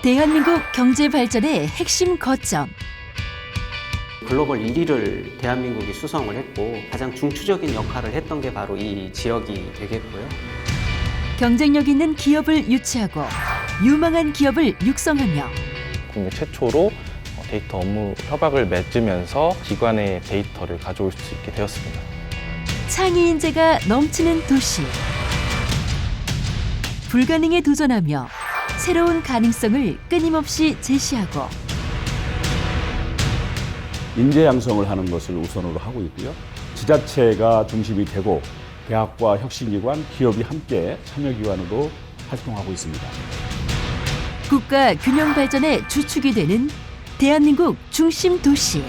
대한민국 경제 발전의 핵심 거점. 글로벌 1위를 대한민국이 수성을 했고 가장 중추적인 역할을 했던 게 바로 이 지역이 되겠고요. 경쟁력 있는 기업을 유치하고 유망한 기업을 육성하며 국내 최초로 데이터 업무 협약을 맺으면서 기관의 데이터를 가져올 수 있게 되었습니다. 창의 인재가 넘치는 도시. 불가능에 도전하며 새로운 가능성을 끊임없이 제시하고 인재 양성을 하는 것을 우선으로 하고 있고요. 지자체가 중심이 되고 대학과 혁신기관, 기업이 함께 참여기관으로 활동하고 있습니다. 국가 균형 발전의 주축이 되는 대한민국 중심 도시.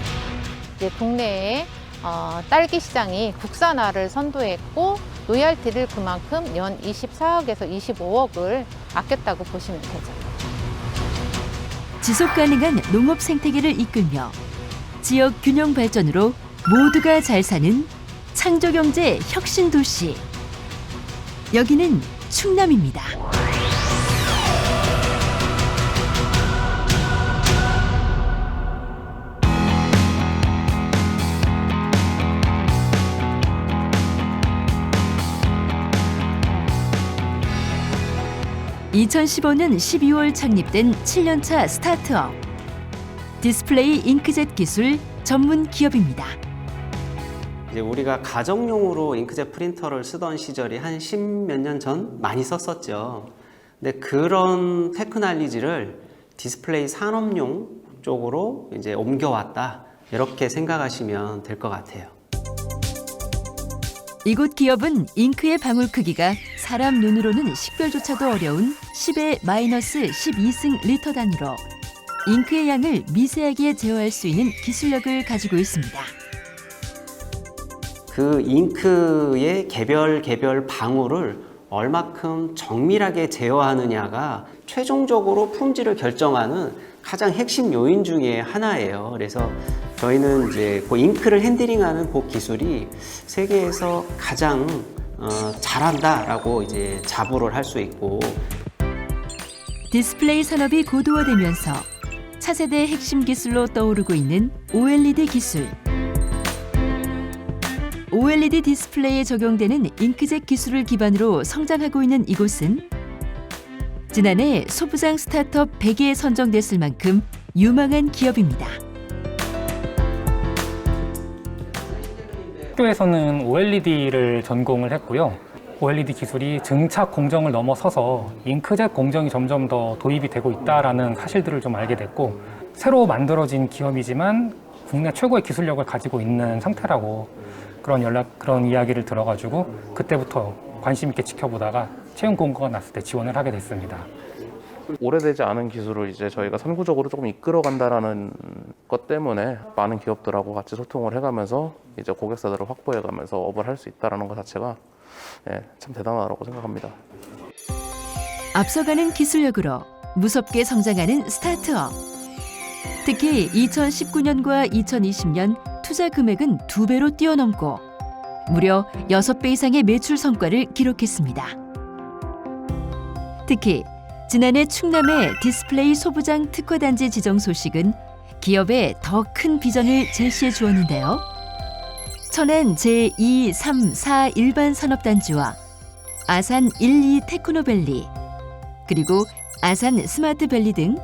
이제 동네에 딸기 시장이 국산화를 선도했고 로열티를 그만큼 연 24억에서 25억을 아꼈다고 보시면 되죠. 지속 가능한 농업 생태계를 이끌며 지역 균형 발전으로 모두가 잘 사는 창조경제 혁신 도시. 여기는 충남입니다. (2015년 12월) 창립된 7년차 스타트업 디스플레이 잉크젯 기술 전문 기업입니다. 이제 우리가 가정용으로 잉크젯 프린터를 쓰던 시절이 한 10몇 년 전 많이 썼었죠. 근데 그런 테크놀로지를 디스플레이 산업용 쪽으로 이제 옮겨왔다. 이렇게 생각하시면 될 것 같아요. 이곳 기업은 잉크의 방울 크기가 사람 눈으로는 식별조차도 어려운 10의 마이너스 12승 리터 단위로 잉크의 양을 미세하게 제어할 수 있는 기술력을 가지고 있습니다. 그 잉크의 개별 방울을 얼마큼 정밀하게 제어하느냐가 최종적으로 품질을 결정하는 가장 핵심 요인 중에 하나예요. 그래서 저희는 이제 그 잉크를 핸들링하는 그 기술이 세계에서 가장 잘한다라고 이제 자부를 할 수 있고. 디스플레이 산업이 고도화되면서 차세대 핵심 기술로 떠오르고 있는 OLED 기술. OLED 디스플레이에 적용되는 잉크젯 기술을 기반으로 성장하고 있는 이곳은 지난해 소부장 스타트업 100개에 선정됐을 만큼 유망한 기업입니다. 학교에서는 OLED를 전공을 했고요. OLED 기술이 증착 공정을 넘어서서 잉크젯 공정이 점점 더 도입이 되고 있다는 사실들을 좀 알게 됐고, 새로 만들어진 기업이지만 국내 최고의 기술력을 가지고 있는 상태라고 그런 이야기를 들어가지고 그때부터 관심 있게 지켜보다가 채용 공고가 났을 때 지원을 하게 됐습니다. 오래되지 않은 기술을 이제 저희가 선구적으로 조금 이끌어간다라는 것 때문에 많은 기업들하고 같이 소통을 해가면서 이제 고객사들을 확보해가면서 업을 할 수 있다는 것 자체가 참 대단하다고 생각합니다. 앞서가는 기술력으로 무섭게 성장하는 스타트업. 특히 2019년과 2020년 투자 금액은 2배로 뛰어넘고 무려 6배 이상의 매출 성과를 기록했습니다. 특히 지난해 충남의 디스플레이 소부장 특화단지 지정 소식은 기업의 더 큰 비전을 제시해 주었는데요. 천안 제2, 3, 4 일반 산업단지와 아산 1, 2 테크노밸리 그리고 아산 스마트밸리 등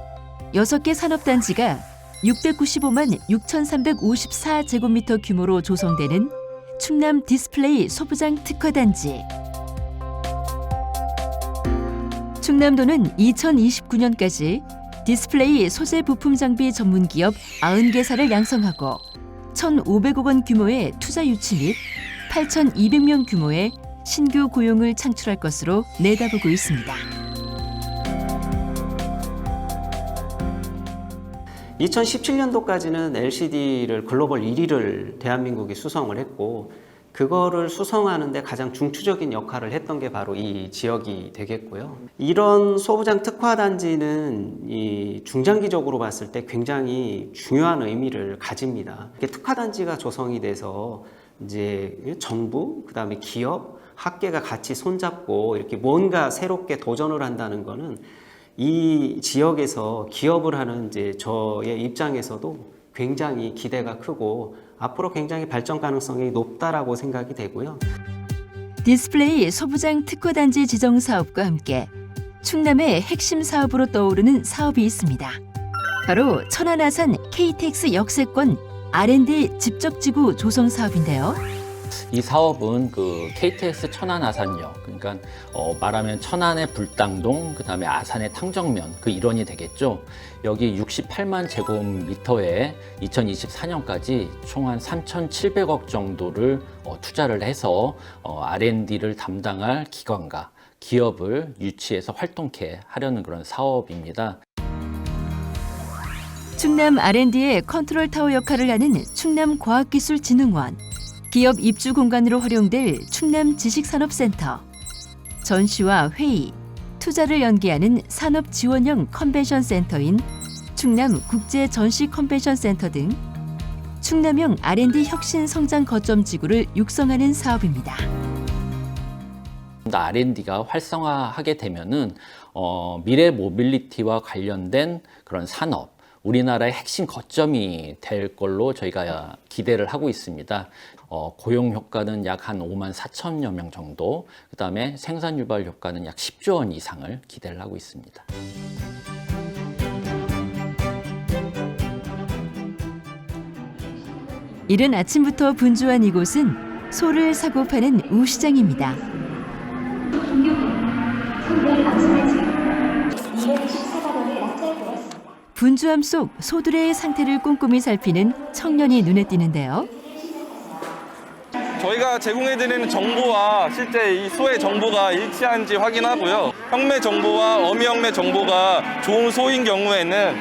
6개 산업단지가 695만 6,354제곱미터 규모로 조성되는 충남 디스플레이 소부장 특화단지. 충남도는 2029년까지 디스플레이 소재 부품 장비 전문 기업 90개사를 양성하고 1,500억 원 규모의 투자 유치 및 8,200명 규모의 신규 고용을 창출할 것으로 내다보고 있습니다. 2017년도까지는 LCD를 글로벌 1위를 대한민국이 수성을 했고 그거를 수성하는데 가장 중추적인 역할을 했던 게 바로 이 지역이 되겠고요. 이런 소부장 특화단지는 이 중장기적으로 봤을 때 굉장히 중요한 의미를 가집니다. 특화단지가 조성이 돼서 이제 정부, 그다음에 기업, 학계가 같이 손잡고 이렇게 뭔가 새롭게 도전을 한다는 거는 이 지역에서 기업을 하는 이제 저의 입장에서도 굉장히 기대가 크고 앞으로 굉장히 발전 가능성이 높다라고 생각이 되고요. 디스플레이 소부장 특화단지 지정 사업과 함께 충남의 핵심 사업으로 떠오르는 사업이 있습니다. 바로 천안아산 KTX 역세권 R&D 집적지구 조성 사업인데요. 이 사업은 그 KTX 천안 아산역, 그러니까 말하면 천안의 불당동, 그다음에 아산의 탕정면 그 일원이 되겠죠. 여기 68만 제곱미터에 2024년까지 총 한 3,700억 정도를 투자를 해서 R&D를 담당할 기관과 기업을 유치해서 활동케 하려는 그런 사업입니다. 충남 R&D의 컨트롤 타워 역할을 하는 충남과학기술진흥원, 기업 입주 공간으로 활용될 충남지식산업센터, 전시와 회의, 투자를 연계하는 산업지원형 컨벤션 센터인 충남국제전시컨벤션센터 등 충남형 R&D 혁신 성장 거점 지구를 육성하는 사업입니다. R&D가 활성화하게 되면은 미래 모빌리티와 관련된 그런 산업, 우리나라의 핵심 거점이 될 걸로 저희가 기대를 하고 있습니다. 고용 효과는 약 한 5만 4천여 명 정도, 그 다음에 생산 유발 효과는 약 10조 원 이상을 기대를 하고 있습니다. 이른 아침부터 분주한 이곳은 소를 사고 파는 우시장입니다. 분주함 속 소들의 상태를 꼼꼼히 살피는 청년이 눈에 띄는데요. 저희가 제공해드리는 정보와 실제 이 소의 정보가 일치한지 확인하고요. 혁매 정보와 어미 혁매 정보가 좋은 소인 경우에는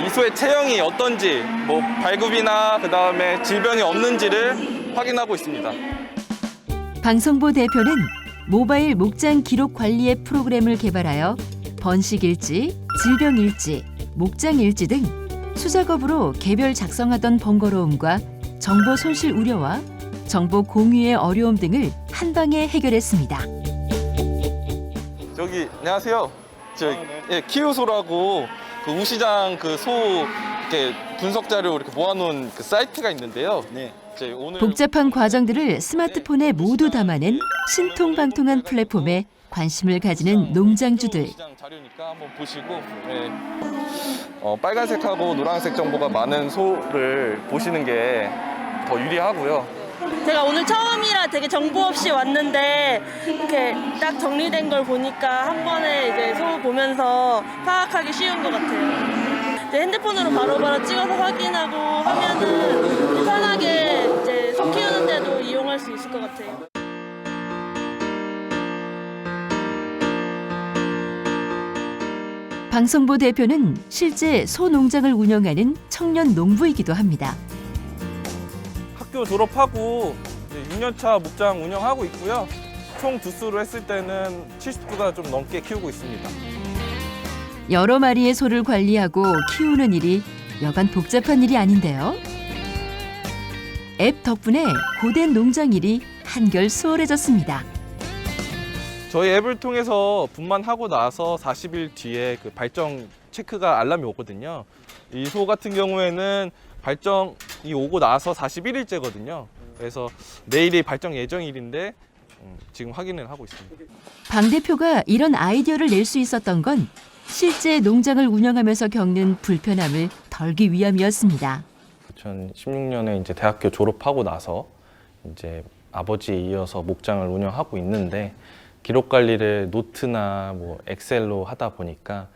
이 소의 체형이 어떤지, 뭐 발굽이나 그 다음에 질병이 없는지를 확인하고 있습니다. 방송보 대표는 모바일 목장 기록 관리 앱 프로그램을 개발하여 번식일지, 질병일지, 목장일지 등 수작업으로 개별 작성하던 번거로움과 정보 손실 우려와 정보 공유의 어려움 등을 한 방에 해결했습니다. 저기 안녕하세요. 키우소라고 그 우시장 그 소 이렇게 분석 자료 이렇게 모아놓은 그 사이트가 있는데요. 오늘 복잡한 과정들을 스마트폰에 모두 담아낸 신통방통한 플랫폼에 관심을 가지는 농장주들. 시장 자료니까 한번 보시고 빨간색하고 노란색 정보가 많은 소를 보시는 게 더 유리하고요. 제가 오늘 처음이라 되게 정보 없이 왔는데 이렇게 딱 정리된 걸 보니까 한 번에 이제 소 보면서 파악하기 쉬운 것 같아요. 이제 핸드폰으로 바로바로 찍어서 확인하고 하면은 편하게 이제 소 키우는데도 이용할 수 있을 것 같아요. 방송보 대표는 실제 소 농장을 운영하는 청년 농부이기도 합니다. 학교 졸업하고 6년차 목장 운영하고 있고요. 총 두수로 했을 때는 70두가 좀 넘게 키우고 있습니다. 여러 마리의 소를 관리하고 키우는 일이 여간 복잡한 일이 아닌데요. 앱 덕분에 고된 농장 일이 한결 수월해졌습니다. 저희 앱을 통해서 분만하고 나서 40일 뒤에 그 발정 체크가 알람이 오거든요. 이 소 같은 경우에는 발정이 오고 나서 41일째거든요. 그래서 내일이 발정 예정일인데 지금 확인을 하고 있습니다. 방 대표가 이런 아이디어를 낼 수 있었던 건 실제 농장을 운영하면서 겪는 불편함을 덜기 위함이었습니다. 2016년에 이제 대학교 졸업하고 나서 이제 아버지에 이어서 목장을 운영하고 있는데 기록 관리를 노트나 뭐 엑셀로 하다 보니까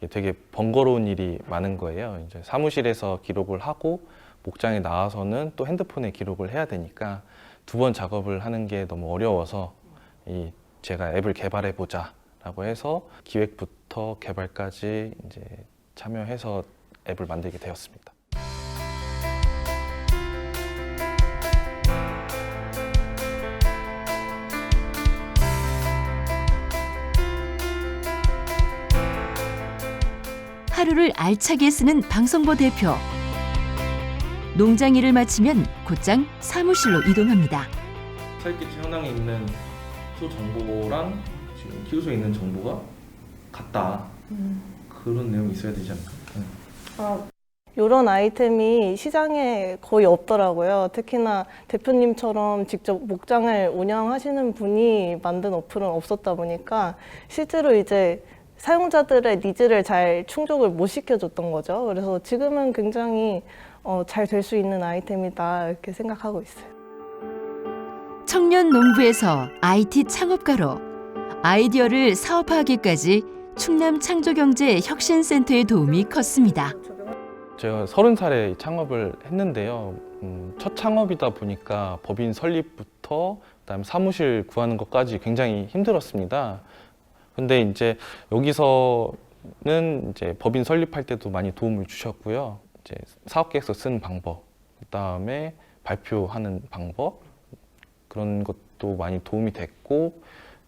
되게 번거로운 일이 많은 거예요. 이제 사무실에서 기록을 하고 목장에 나와서는 또 핸드폰에 기록을 해야 되니까 두 번 작업을 하는 게 너무 어려워서 제가 앱을 개발해 보자라고 해서 기획부터 개발까지 이제 참여해서 앱을 만들게 되었습니다. 하루를 알차게 쓰는 방송보 대표. 농장 일을 마치면 곧장 사무실로 이동합니다. 사육기 현황에 있는 소 정보랑 지금 키우소에 있는 정보가 같다. 그런 내용이 있어야 되지 않을까? 이런 아이템이 시장에 거의 없더라고요. 특히나 대표님처럼 직접 목장을 운영하시는 분이 만든 어플은 없었다 보니까 실제로 이제 사용자들의 니즈를 잘 충족을 못 시켜줬던 거죠. 그래서 지금은 굉장히 잘 될 수 있는 아이템이다 이렇게 생각하고 있어요. 청년 농부에서 IT 창업가로 아이디어를 사업화하기까지 충남 창조경제 혁신센터의 도움이 컸습니다. 제가 30살에 창업을 했는데요. 첫 창업이다 보니까 법인 설립부터 그다음에 사무실 구하는 것까지 굉장히 힘들었습니다. 근데 이제 여기서는 이제 법인 설립할 때도 많이 도움을 주셨고요. 이제 사업계획서 쓰는 방법, 그다음에 발표하는 방법 그런 것도 많이 도움이 됐고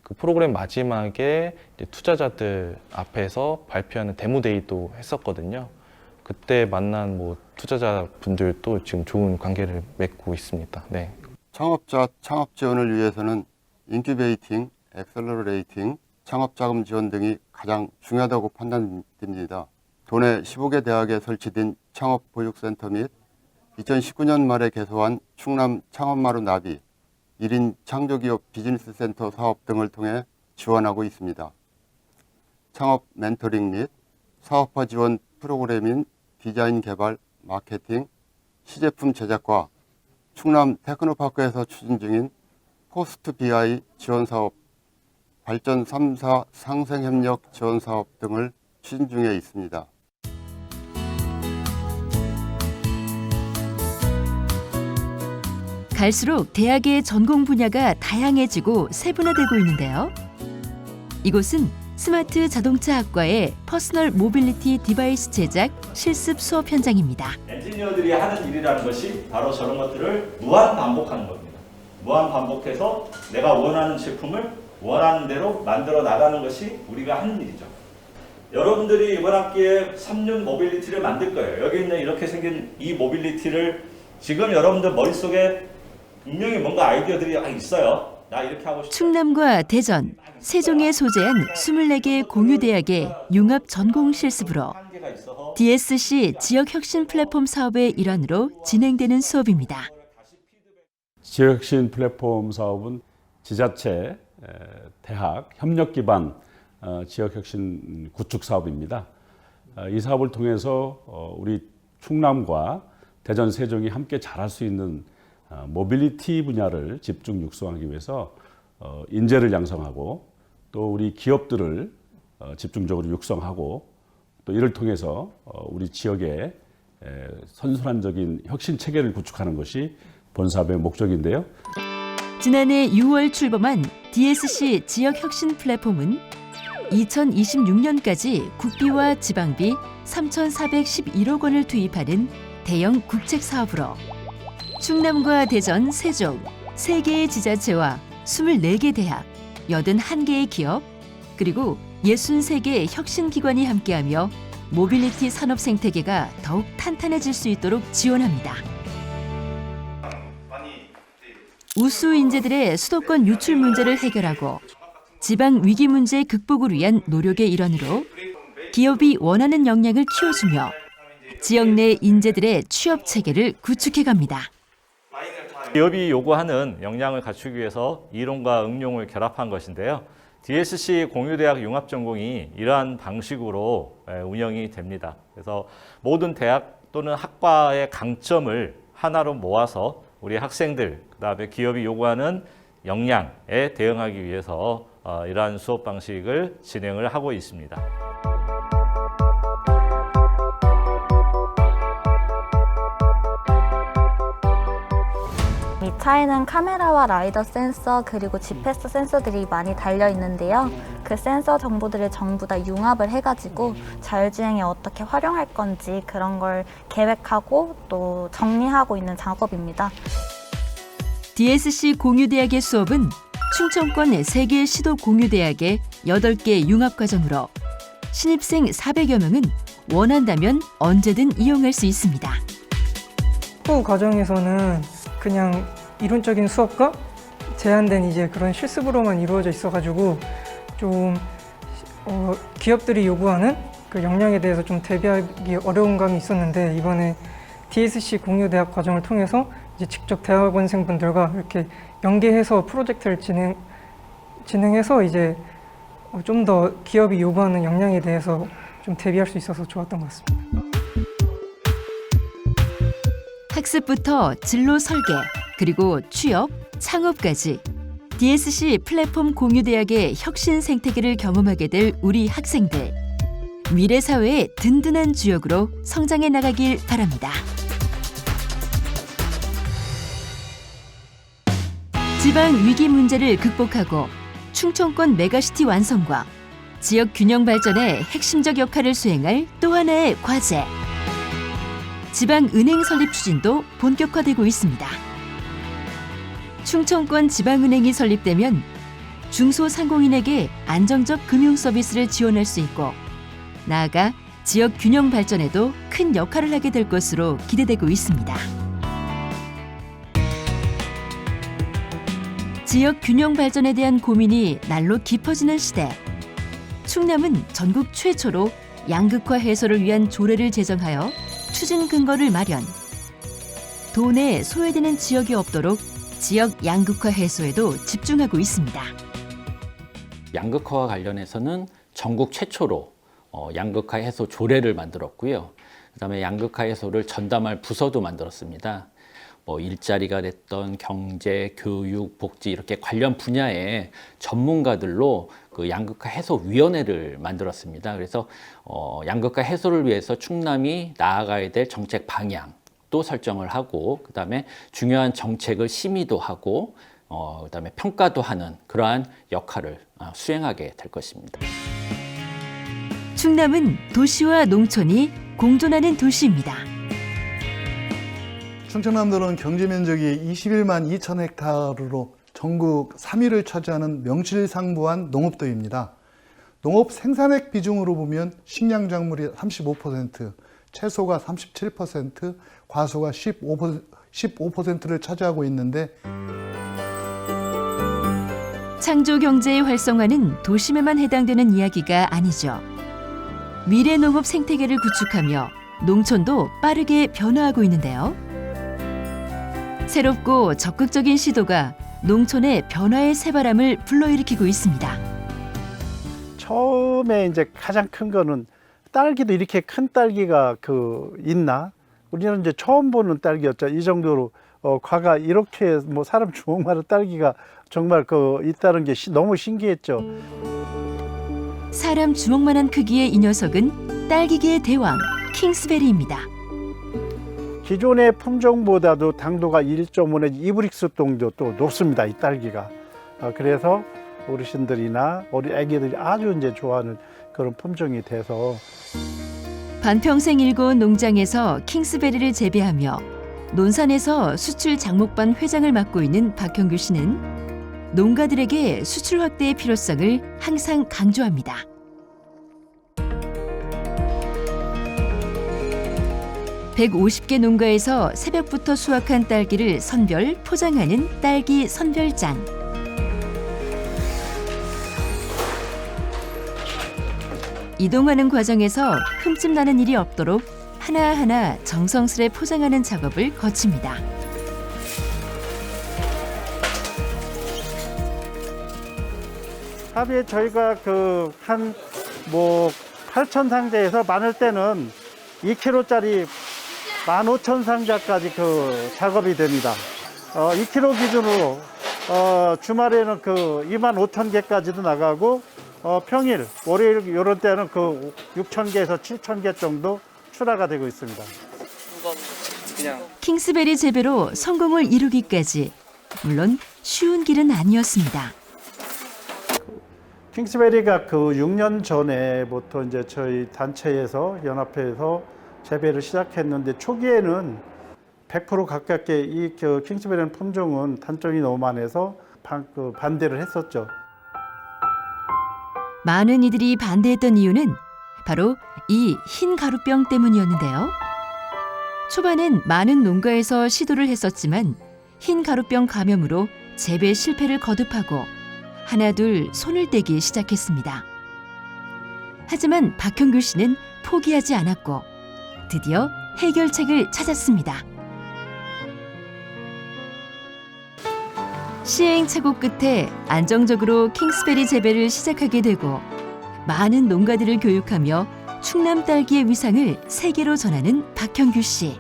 그 프로그램 마지막에 이제 투자자들 앞에서 발표하는 데모데이도 했었거든요. 그때 만난 투자자분들도 지금 좋은 관계를 맺고 있습니다. 네. 창업자 창업 지원을 위해서는 인큐베이팅, 엑셀러레이팅, 창업자금 지원 등이 가장 중요하다고 판단됩니다. 도내 15개 대학에 설치된 창업보육센터 및 2019년 말에 개소한 충남 창업마루 나비, 1인 창조기업 비즈니스센터 사업 등을 통해 지원하고 있습니다. 창업 멘토링 및 사업화 지원 프로그램인 디자인 개발, 마케팅, 시제품 제작과 충남 테크노파크에서 추진 중인 포스트 BI 지원 사업, 발전 3사 상생협력 지원 사업 등을 추진 중에 있습니다. 갈수록 대학의 전공 분야가 다양해지고 세분화되고 있는데요. 이곳은 스마트 자동차학과의 퍼스널 모빌리티 디바이스 제작 실습 수업 현장입니다. 엔지니어들이 하는 일이라는 것이 바로 저런 것들을 무한 반복하는 겁니다. 무한 반복해서 내가 원하는 제품을 원하는 대로 만들어 나가는 것이 우리가 하는 일이죠. 여러분들이 이번 학기에 3륜 모빌리티를 만들 거예요. 여기 있는 이렇게 생긴 이 모빌리티를 지금 여러분들 머릿속에 분명히 뭔가 아이디어들이 있어요. 나 이렇게 하고 싶다. 충남과 대전, 세종에 소재한 24개 공유대학의 융합 전공 실습으로 DSC 지역혁신 플랫폼 사업의 일환으로 진행되는 수업입니다. 지역혁신 플랫폼 사업은 지자체, 대학, 협력 기반 지역혁신 구축 사업입니다. 이 사업을 통해서 우리 충남과 대전, 세종이 함께 잘할 수 있는 모빌리티 분야를 집중 육성하기 위해서 인재를 양성하고 또 우리 기업들을 집중적으로 육성하고 또 이를 통해서 우리 지역의 선순환적인 혁신 체계를 구축하는 것이 본 사업의 목적인데요. 지난해 6월 출범한 DSC 지역혁신 플랫폼은 2026년까지 국비와 지방비 3,411억 원을 투입하는 대형 국책 사업으로 충남과 대전, 세종 3개의 지자체와 24개 대학, 81개의 기업, 그리고 63개의 혁신기관이 함께하며 모빌리티 산업 생태계가 더욱 탄탄해질 수 있도록 지원합니다. 우수 인재들의 수도권 유출 문제를 해결하고 지방 위기 문제 극복을 위한 노력의 일환으로 기업이 원하는 역량을 키워주며 지역 내 인재들의 취업 체계를 구축해갑니다. 기업이 요구하는 역량을 갖추기 위해서 이론과 응용을 결합한 것인데요. DSC 공유대학 융합전공이 이러한 방식으로 운영이 됩니다. 그래서 모든 대학 또는 학과의 강점을 하나로 모아서 우리 학생들, 그다음에 기업이 요구하는 역량에 대응하기 위해서 이러한 수업 방식을 진행을 하고 있습니다. 이 차에는 카메라와 라이더 센서 그리고 GPS 센서들이 많이 달려 있는데요. 그 센서 정보들을 전부 다 융합을 해가지고 자율주행에 어떻게 활용할 건지 그런 걸 계획하고 또 정리하고 있는 작업입니다. DSC 공유대학의 수업은 충청권 3개 시도 공유대학의 8개 융합과정으로 신입생 400여 명은 원한다면 언제든 이용할 수 있습니다. 후 과정에서는 그냥 이론적인 수업과 제한된 이제 그런 실습으로만 이루어져 있어가지고 좀 기업들이 요구하는 그 역량에 대해서 좀 대비하기 어려운 감이 있었는데 이번에 DSC 공유대학 과정을 통해서 이제 직접 대학원생분들과 이렇게 연계해서 프로젝트를 진행해서 이제 좀 더 기업이 요구하는 역량에 대해서 좀 대비할 수 있어서 좋았던 것 같습니다. 학습부터 진로 설계, 그리고 취업, 창업까지 DSC 플랫폼 공유대학의 혁신 생태계를 경험하게 될 우리 학생들. 미래 사회의 든든한 주역으로 성장해 나가길 바랍니다. 지방 위기 문제를 극복하고 충청권 메가시티 완성과 지역 균형 발전에 핵심적 역할을 수행할 또 하나의 과제. 지방은행 설립 추진도 본격화되고 있습니다. 충청권 지방은행이 설립되면 중소상공인에게 안정적 금융 서비스를 지원할 수 있고 나아가 지역 균형 발전에도 큰 역할을 하게 될 것으로 기대되고 있습니다. 지역 균형 발전에 대한 고민이 날로 깊어지는 시대. 충남은 전국 최초로 양극화 해소를 위한 조례를 제정하여 추진 근거를 마련. 도내 소외되는 지역이 없도록 지역 양극화 해소에도 집중하고 있습니다. 양극화와 관련해서는 전국 최초로 양극화 해소 조례를 만들었고요. 그다음에 양극화 해소를 전담할 부서도 만들었습니다. 일자리가 됐던 경제, 교육, 복지 이렇게 관련 분야의 전문가들로 그 양극화 해소 위원회를 만들었습니다. 그래서 양극화 해소를 위해서 충남이 나아가야 될 정책 방향도 설정을 하고 그다음에 중요한 정책을 심의도 하고 그다음에 평가도 하는 그러한 역할을 수행하게 될 것입니다. 충남은 도시와 농촌이 공존하는 도시입니다. 충청남도는 경제 면적이 21만 2천 헥타르로 전국 3위를 차지하는 명실상부한 농업도입니다. 농업 생산액 비중으로 보면 식량작물이 35%, 채소가 37%, 과수가 15%를 차지하고 있는데 창조 경제의 활성화는 도심에만 해당되는 이야기가 아니죠. 미래 농업 생태계를 구축하며 농촌도 빠르게 변화하고 있는데요. 새롭고 적극적인 시도가 농촌의 변화의 새바람을 불러일으키고 있습니다. 처음에 이제 가장 큰 거는 딸기도 이렇게 큰 딸기가 있나? 우리는 이제 처음 보는 딸기였죠. 이 정도로 과가 이렇게 사람 주먹만한 딸기가 정말 있다는 게 너무 신기했죠. 사람 주먹만한 크기의 이 녀석은 딸기계의 대왕 킹스베리입니다. 기존의 품종보다도 당도가 1.5 내지 2브릭스 정도 또 높습니다. 이 딸기가. 그래서 어르신들이나 우리 아기들이 아주 이제 좋아하는 그런 품종이 돼서 반평생 일궈온 농장에서 킹스베리를 재배하며 논산에서 수출 장목반 회장을 맡고 있는 박형규 씨는 농가들에게 수출 확대의 필요성을 항상 강조합니다. (150개) 농가에서 새벽부터 수확한 딸기를 선별, 포장하는 딸기 선별장. 이동하는 과정에서 흠집 나는 일이 없도록 하나하나 정성스레 포장하는 작업을 거칩니다. 하루에 저희가 한 8천 상자에서 많을 때는 2kg짜리 15,000상자까지 작업이 됩니다. 2kg 기준으로 주말에는 25,000개까지도 나가고 평일, 월요일 이런 때는 6,000개에서 7,000개 정도 출하가 되고 있습니다. 킹스베리 재배로 성공을 이루기까지 물론 쉬운 길은 아니었습니다. 킹스베리가 6년 전에부터 이제 저희 단체에서 연합회에서 재배를 시작했는데 초기에는 100% 가깝게 이 킹스베리라는 품종은 단점이 너무 많아서 반대를 했었죠. 많은 이들이 반대했던 이유는 바로 이 흰 가루병 때문이었는데요. 초반엔 많은 농가에서 시도를 했었지만 흰 가루병 감염으로 재배 실패를 거듭하고 하나둘 손을 떼기 시작했습니다. 하지만 박형규 씨는 포기하지 않았고 드디어 해결책을 찾았습니다. 시행착오 끝에 안정적으로 킹스베리 재배를 시작하게 되고 많은 농가들을 교육하며 충남 딸기의 위상을 세계로 전하는 박형규 씨.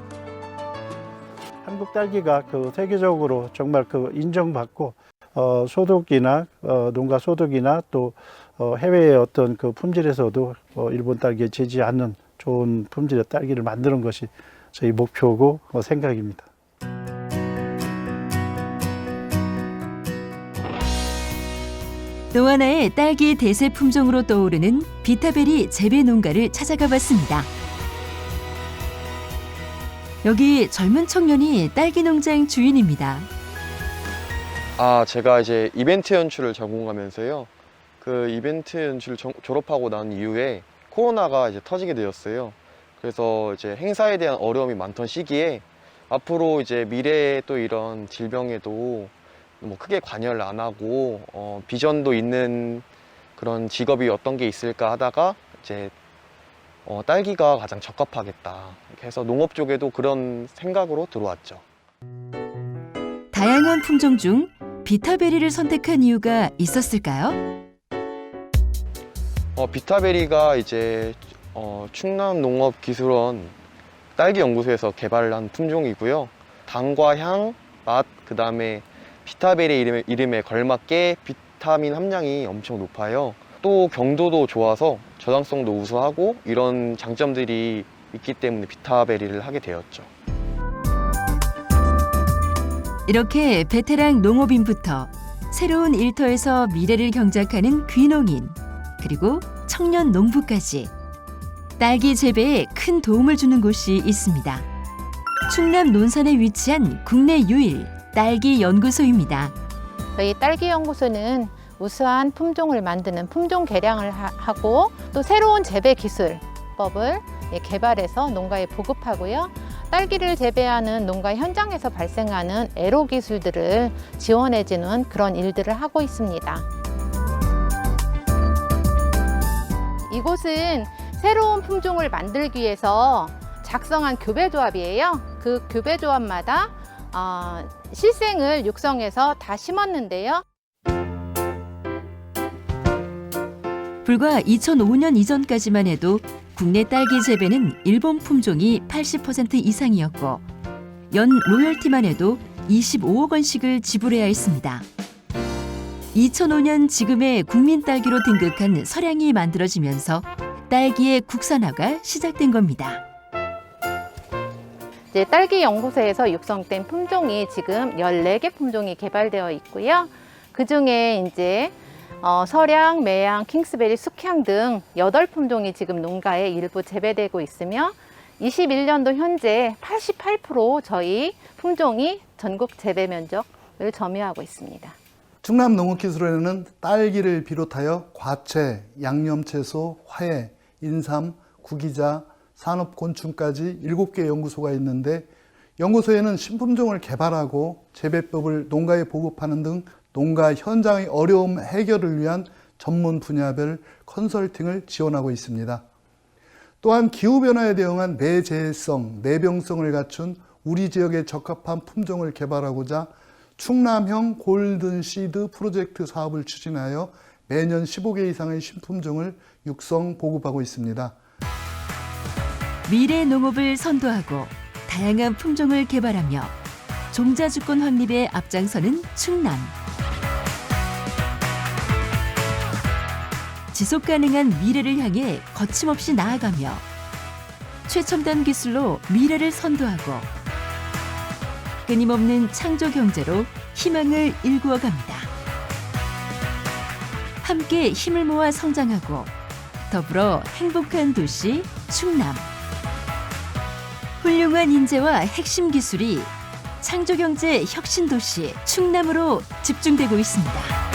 한국 딸기가 그 세계적으로 정말 그 인정받고 소득이나 농가 소득이나 또 해외의 어떤 그 품질에서도 일본 딸기에 지지 않는 좋은 품질의 딸기를 만드는 것이 저희 목표고 생각입니다. 또 하나의 딸기 대세 품종으로 떠오르는 비타베리 재배 농가를 찾아가 봤습니다. 여기 젊은 청년이 딸기 농장 주인입니다. 제가 이제 이벤트 연출을 전공하면서요. 그 이벤트 연출을 졸업하고 난 이후에 코로나가 이제 터지게 되었어요. 그래서 이제 행사에 대한 어려움이 많던 시기에 앞으로 이제 미래에 또 이런 질병에도 뭐 크게 관여를 안 하고 비전도 있는 그런 직업이 어떤 게 있을까 하다가 이제 딸기가 가장 적합하겠다. 이렇게 해서 농업 쪽에도 그런 생각으로 들어왔죠. 다양한 품종 중 비타베리를 선택한 이유가 있었을까요? 비타베리가 이제 충남농업기술원 딸기연구소에서 개발한 품종이고요. 당과 향, 맛, 그 다음에 비타베리 이름에 걸맞게 비타민 함량이 엄청 높아요. 또 경도도 좋아서 저당성도 우수하고 이런 장점들이 있기 때문에 비타베리를 하게 되었죠. 이렇게 베테랑 농업인부터 새로운 일터에서 미래를 경작하는 귀농인, 그리고 청년 농부까지 딸기 재배에 큰 도움을 주는 곳이 있습니다. 충남 논산에 위치한 국내 유일 딸기 연구소입니다. 저희 딸기 연구소는 우수한 품종을 만드는 품종 개량을 하고 또 새로운 재배 기술법을 개발해서 농가에 보급하고요. 딸기를 재배하는 농가 현장에서 발생하는 애로 기술들을 지원해주는 그런 일들을 하고 있습니다. 이곳은 새로운 품종을 만들기 위해서 작성한 교배조합이에요. 그 교배조합마다 실생을 육성해서 다 심었는데요. 불과 2005년 이전까지만 해도 국내 딸기 재배는 일본 품종이 80% 이상이었고 연 로열티만 해도 25억 원씩을 지불해야 했습니다. 2005년 지금의 국민 딸기로 등극한 서량이 만들어지면서 딸기의 국산화가 시작된 겁니다. 이제 딸기 연구소에서 육성된 품종이 지금 14개 품종이 개발되어 있고요. 그 중에 이제 서량, 매양, 킹스베리, 숙향 등 8품종이 지금 농가에 일부 재배되고 있으며 21년도 현재 88% 저희 품종이 전국 재배 면적을 점유하고 있습니다. 충남농업기술원에는 딸기를 비롯하여 과채, 양념채소, 화해, 인삼, 구기자, 산업곤충까지 7개 연구소가 있는데 연구소에는 신품종을 개발하고 재배법을 농가에 보급하는 등 농가 현장의 어려움 해결을 위한 전문 분야별 컨설팅을 지원하고 있습니다. 또한 기후변화에 대응한 내재해성, 내병성을 갖춘 우리 지역에 적합한 품종을 개발하고자 충남형 골든시드 프로젝트 사업을 추진하여 매년 15개 이상의 신품종을 육성, 보급하고 있습니다. 미래 농업을 선도하고 다양한 품종을 개발하며 종자주권 확립에 앞장서는 충남. 지속가능한 미래를 향해 거침없이 나아가며 최첨단 기술로 미래를 선도하고 끊임없는 창조 경제로 희망을 일구어 갑니다. 함께 힘을 모아 성장하고 더불어 행복한 도시 충남. 훌륭한 인재와 핵심 기술이 창조경제 혁신도시 충남으로 집중되고 있습니다.